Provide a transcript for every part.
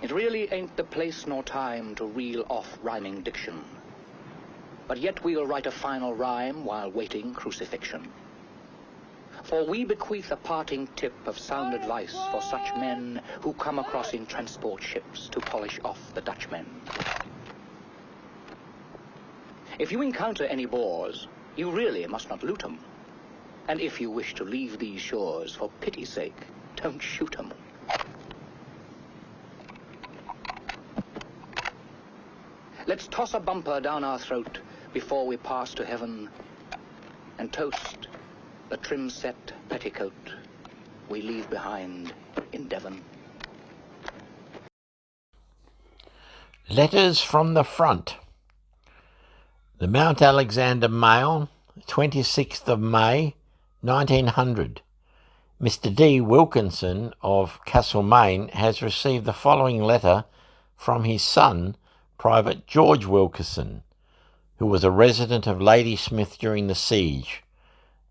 It really ain't the place nor time to reel off rhyming diction. But yet we'll write a final rhyme while waiting crucifixion. For we bequeath a parting tip of sound advice for such men who come across in transport ships to polish off the Dutchmen. If you encounter any Boers, you really must not loot 'em. And if you wish to leave these shores, for pity's sake, don't shoot 'em. Let's toss a bumper down our throat before we pass to heaven, and toast the trim-set petticoat we leave behind in Devon. Letters from the front. The Mount Alexander Mail, 26th of May, 1900. Mr. D. Wilkinson of Castlemaine has received the following letter from his son, Private George Wilkinson, who was a resident of Ladysmith during the siege.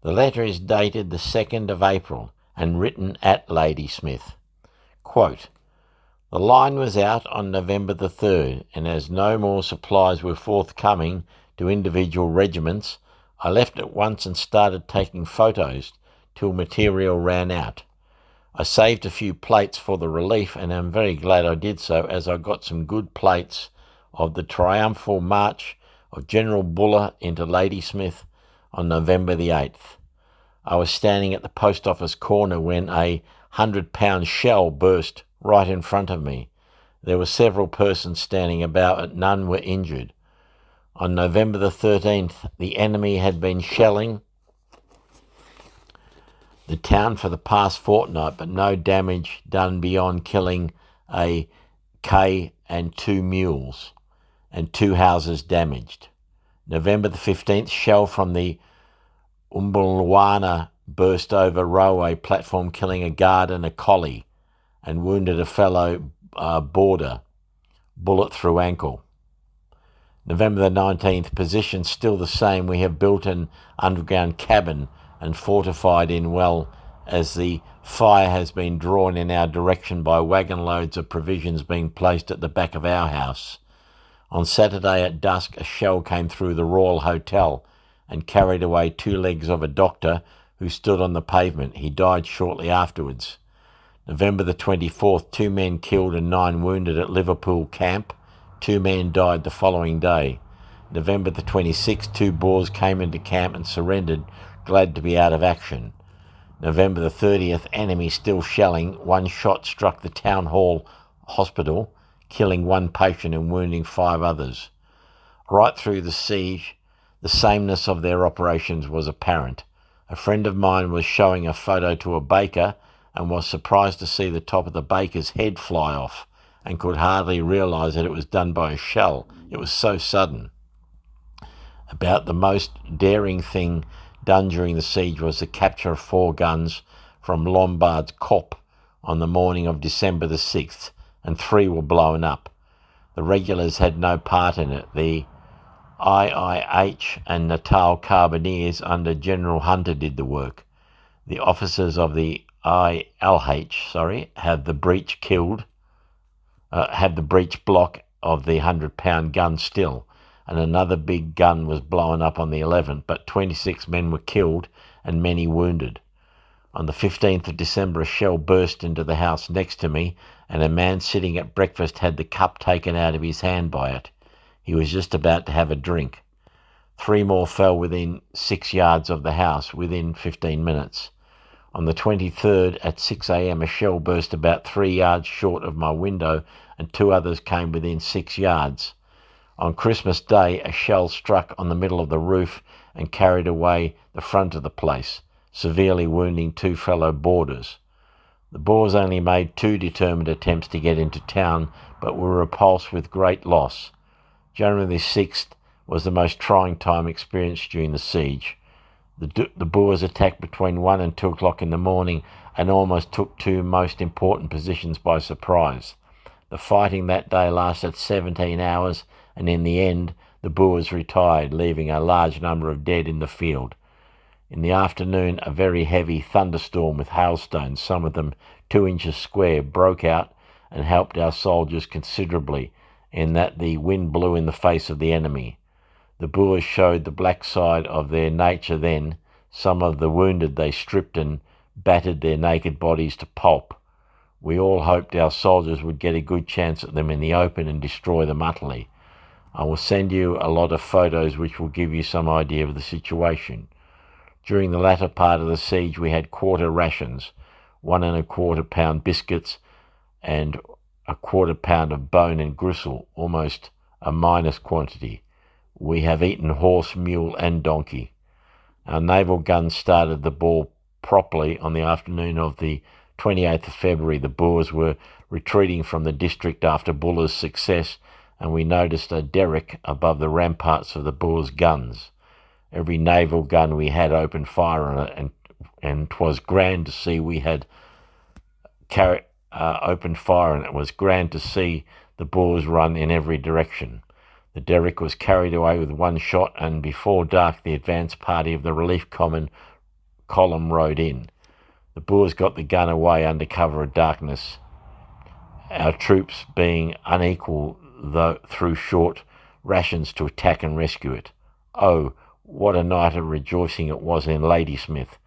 The letter is dated the 2nd of April and written at Ladysmith. Quote, "The line was out on November the 3rd, and as no more supplies were forthcoming to individual regiments, I left at once and started taking photos till material ran out. I saved a few plates for the relief, and am very glad I did so, as I got some good plates of the triumphal march of General Buller into Ladysmith on November the 8th. I was standing at the post office corner when a 100-pound shell burst right in front of me. There were several persons standing about, but none were injured. On November the 13th, the enemy had been shelling the town for the past fortnight, but no damage done beyond killing a K and 2 mules, and 2 houses damaged. November the 15th, shell from the Umbulwana burst over railway platform, killing a guard and a collie, and wounded a fellow boarder, bullet through ankle. November the 19th, position still the same. We have built an underground cabin and fortified in well, as the fire has been drawn in our direction by wagon loads of provisions being placed at the back of our house. On Saturday at dusk, a shell came through the Royal Hotel and carried away 2 legs of a doctor who stood on the pavement. He died shortly afterwards. November the 24th, 2 men killed and 9 wounded at Liverpool camp. 2 men died the following day. November the 26th, 2 Boers came into camp and surrendered, glad to be out of action. November the 30th, enemy still shelling. 1 shot struck the town hall hospital, killing 1 patient and wounding 5 others. Right through the siege, the sameness of their operations was apparent. A friend of mine was showing a photo to a baker and was surprised to see the top of the baker's head fly off, and could hardly realise that it was done by a shell. It was so sudden. About the most daring thing done during the siege was the capture of 4 guns from Lombard's Kop on the morning of December the 6th, and 3 were blown up. The regulars had no part in it. The IIH and Natal Carbineers under General Hunter did the work. The officers of the ILH, had the breech block of the 100-pound gun still, and another big gun was blown up on the 11th, but 26 men were killed and many wounded. On the 15th of December, a shell burst into the house next to me, and a man sitting at breakfast had the cup taken out of his hand by it. He was just about to have a drink. 3 more fell within 6 yards of the house within 15 minutes. On the 23rd at 6 a.m, a shell burst about 3 yards short of my window, and 2 others came within 6 yards. On Christmas Day, a shell struck on the middle of the roof and carried away the front of the place, severely wounding 2 fellow boarders. The Boers only made 2 determined attempts to get into town, but were repulsed with great loss. January the 6th was the most trying time experienced during the siege. The Boers attacked between 1 and 2 o'clock in the morning and almost took 2 most important positions by surprise. The fighting that day lasted 17 hours, and in the end the Boers retired, leaving a large number of dead in the field. In the afternoon, a very heavy thunderstorm with hailstones, some of them 2 inches square, broke out, and helped our soldiers considerably in that the wind blew in the face of the enemy. The Boers showed the black side of their nature then. Some of the wounded they stripped and battered their naked bodies to pulp. We all hoped our soldiers would get a good chance at them in the open and destroy them utterly. I will send you a lot of photos which will give you some idea of the situation. During the latter part of the siege we had quarter rations, 1¼ pound biscuits and ¼ pound of bone and gristle, almost a minus quantity. We have eaten horse, mule and donkey. Our naval guns started the ball properly on the afternoon of the 28th of February. The Boers were retreating from the district after Buller's success, and we noticed a derrick above the ramparts of the Boers' guns. Every naval gun we had opened fire on it, and 'twas grand to see we had opened fire, and it was grand to see the Boers run in every direction. The derrick was carried away with one shot, and before dark the advance party of the relief column rode in. The Boers got the gun away under cover of darkness, our troops being unequal through short rations to attack and rescue it. Oh, what a night of rejoicing it was in Ladysmith.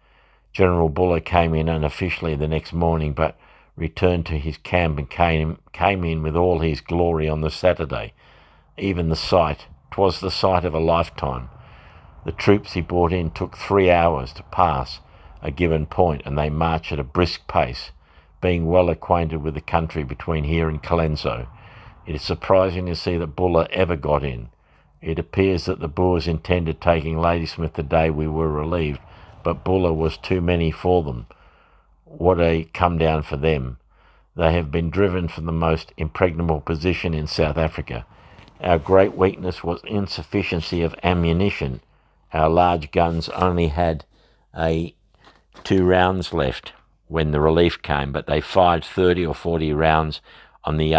General Buller came in unofficially the next morning, but returned to his camp and came in with all his glory on the Saturday. Even the sight, 'twas the sight of a lifetime. The troops he brought in took 3 hours to pass a given point, and they marched at a brisk pace, being well acquainted with the country between here and Colenso. It is surprising to see that Buller ever got in. It appears that the Boers intended taking Ladysmith the day we were relieved, but Buller was too many for them. What a come down for them. They have been driven from the most impregnable position in South Africa. Our great weakness was insufficiency of ammunition. Our large guns only had 2 rounds left when the relief came, but they fired 30 or 40 rounds on the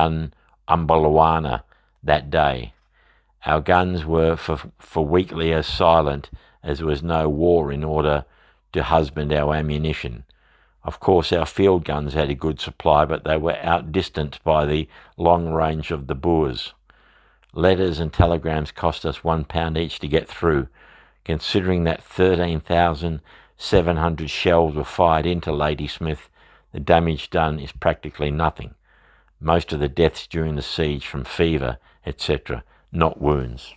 Umbalawana that day. Our guns were for weekly as silent as there was no war in order to husband our ammunition. Of course, our field guns had a good supply, but they were outdistanced by the long range of the Boers. Letters and telegrams cost us £1 each to get through. Considering that 13,700 shells were fired into Ladysmith, the damage done is practically nothing. Most of the deaths during the siege from fever, etc., not wounds.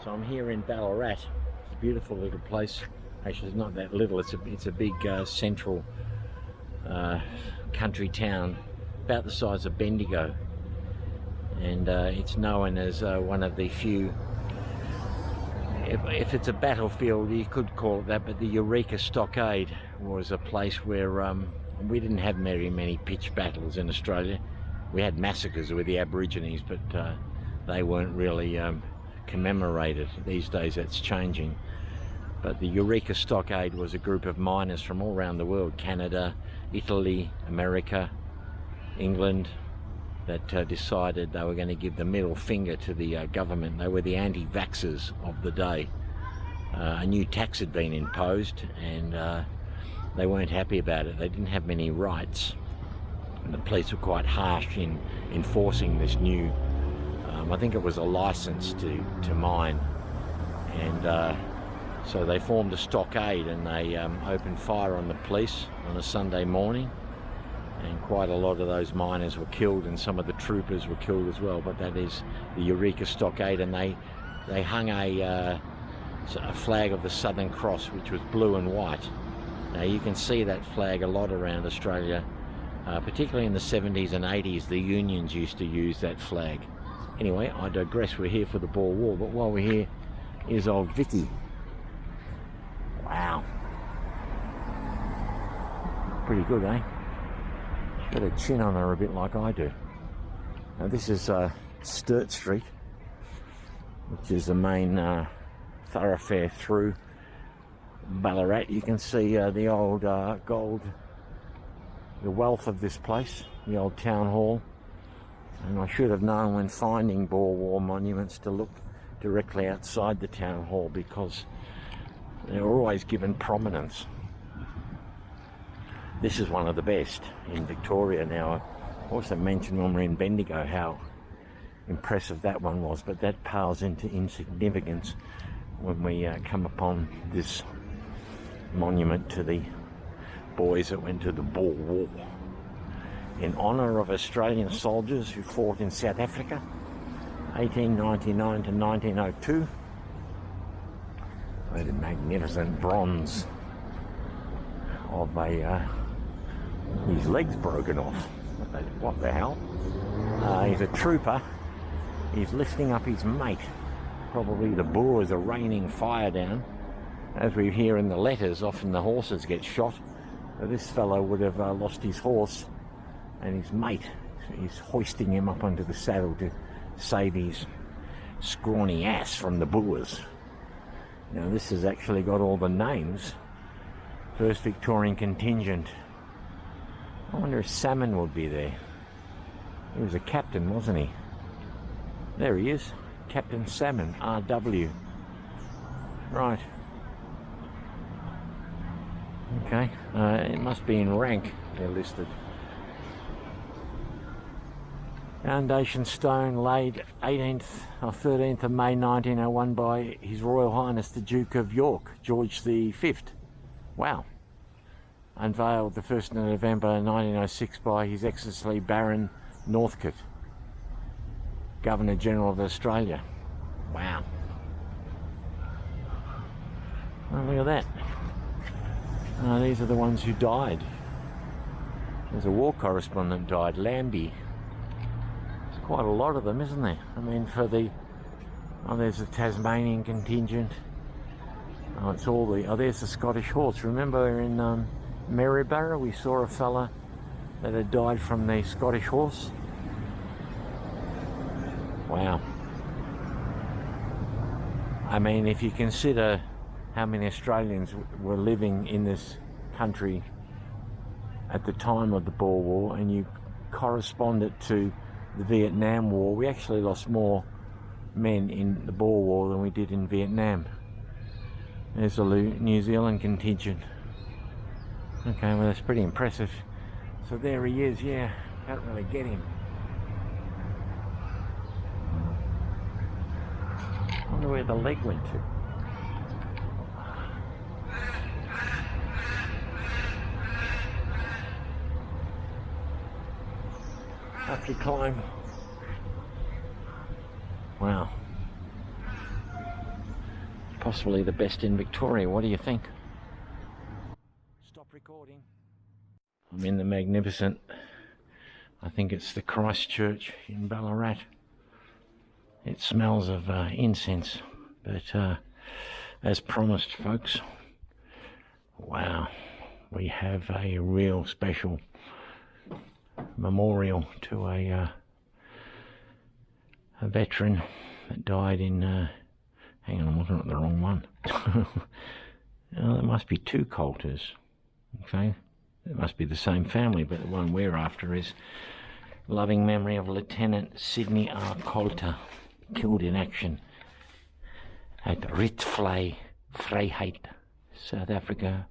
So I'm here in Ballarat. It's a beautiful little place. Actually, it's not that little. It's a big central country town, about the size of Bendigo, and it's known as one of the few, if it's a battlefield you could call it that, but the Eureka Stockade was a place where we didn't have very many pitched battles in Australia. We had massacres with the Aborigines, but they weren't really commemorated. These days that's changing. But the Eureka Stockade was a group of miners from all around the world, Canada, Italy, America, England, that decided they were going to give the middle finger to the government. They were the anti-vaxxers of the day. A new tax had been imposed, and they weren't happy about it. They didn't have many rights, and the police were quite harsh in enforcing this new, I think it was a license to mine, and so they formed a stockade, and they opened fire on the police on a Sunday morning, and quite a lot of those miners were killed, and some of the troopers were killed as well. But that is the Eureka Stockade, and they hung a flag of the Southern Cross, which was blue and white. Now you can see that flag a lot around Australia, particularly in the 70s and 80s. The unions used to use that flag. Anyway, I digress. We're here for the Boer War, but while we're here, here's old Vicky. Wow. Pretty good, eh? Got a chin on her a bit like I do. Now this is Sturt Street, which is the main thoroughfare through Ballarat. You can see the old gold, the wealth of this place, the old town hall. And I should have known when finding Boer War monuments to look directly outside the town hall, because they were always given prominence. This is one of the best in Victoria. Now, I also mentioned when we were in Bendigo how impressive that one was, but that pales into insignificance when we come upon this monument to the boys that went to the Boer War in honour of Australian soldiers who fought in South Africa, 1899 to 1902. With a magnificent bronze of his legs broken off. What the hell? He's a trooper. He's lifting up his mate. Probably the Boers are raining fire down. As we hear in the letters, often the horses get shot. This fellow would have lost his horse, and his mate is hoisting him up onto the saddle to save his scrawny ass from the Boers. Now this has actually got all the names. 1st Victorian Contingent. I wonder if Salmon would be there. He was a captain, wasn't he? There he is. Captain Salmon, RW. Right. Okay. It must be in rank they're listed. Foundation stone laid 18th or 13th of May 1901 by His Royal Highness the Duke of York, George V. Wow. Unveiled the 1st of November 1906 by His Excellency Baron Northcote, Governor General of Australia. Wow. Oh, look at that. These are the ones who died. There's a war correspondent died, Lambie. There's quite a lot of them, isn't there? I mean, for the... Oh, there's the Tasmanian contingent. Oh, it's all the... Oh, there's the Scottish Horse. Remember in Maryborough we saw a fella that had died from the Scottish Horse? Wow. I mean, if you consider how many Australians were living in this country at the time of the Boer War, and you correspond it to the Vietnam War, we actually lost more men in the Boer War than we did in Vietnam. There's the New Zealand contingent. Okay, well that's pretty impressive. So there he is, yeah, can't really get him. I wonder where the leg went to. Up you climb. Wow. Possibly the best in Victoria. What do you think? Stop recording. I'm in the magnificent, I think it's the Christ Church in Ballarat. It smells of incense, but as promised, folks, wow, we have a real special memorial to a veteran that died in hang on, I'm looking at the wrong one. There must be two Coulters. Okay, it must be the same family, but the one we're after is loving memory of Lieutenant Sydney R. Coulter, killed in action at Rietvlei, Vryheid, South Africa,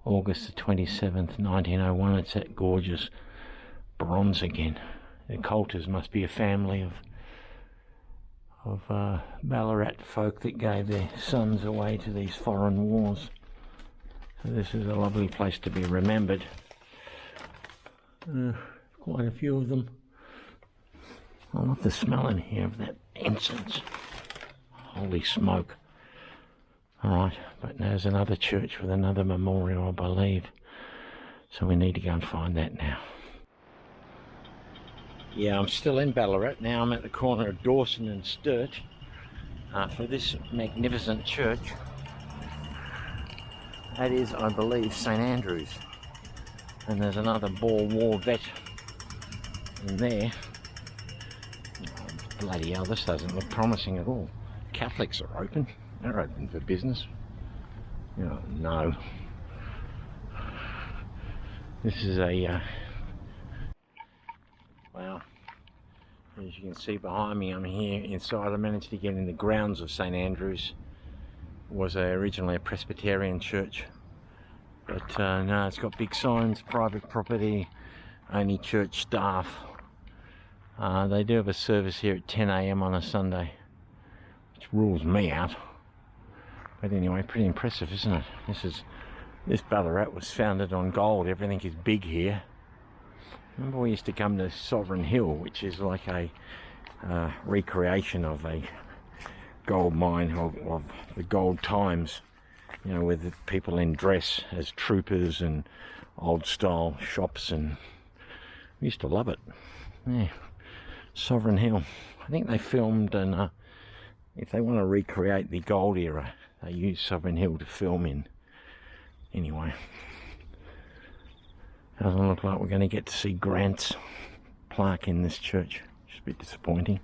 August the 27th, 1901. It's that gorgeous bronze again. The Coulters must be a family of Ballarat folk that gave their sons away to these foreign wars. So this is a lovely place to be remembered. Quite a few of them. I love the smell in here of that incense. Holy smoke. Alright, but there's another church with another memorial, I believe. So we need to go and find that now. Yeah, I'm still in Ballarat. Now I'm at the corner of Dawson and Sturt for this magnificent church. That is, I believe, St Andrews. And there's another Boer War vet in there. Oh, bloody hell, this doesn't look promising at all. Catholics are open. They're open for business. Oh, no. This is a... wow. As you can see behind me, I'm here inside. I managed to get in the grounds of St Andrews. It was originally a Presbyterian church, But no, it's got big signs, private property, only church staff. They do have a service here at 10 AM on a Sunday, which rules me out. But anyway, pretty impressive, isn't it? This Ballarat was founded on gold. Everything is big here. Remember we used to come to Sovereign Hill, which is like a recreation of a gold mine of the gold times, you know, with people in dress as troopers and old style shops, and we used to love it. Yeah, Sovereign Hill. I think they filmed, and if they want to recreate the gold era, they use Sovereign Hill to film in. Anyway, doesn't look like we're going to get to see Grant's plaque in this church, which is a bit disappointing.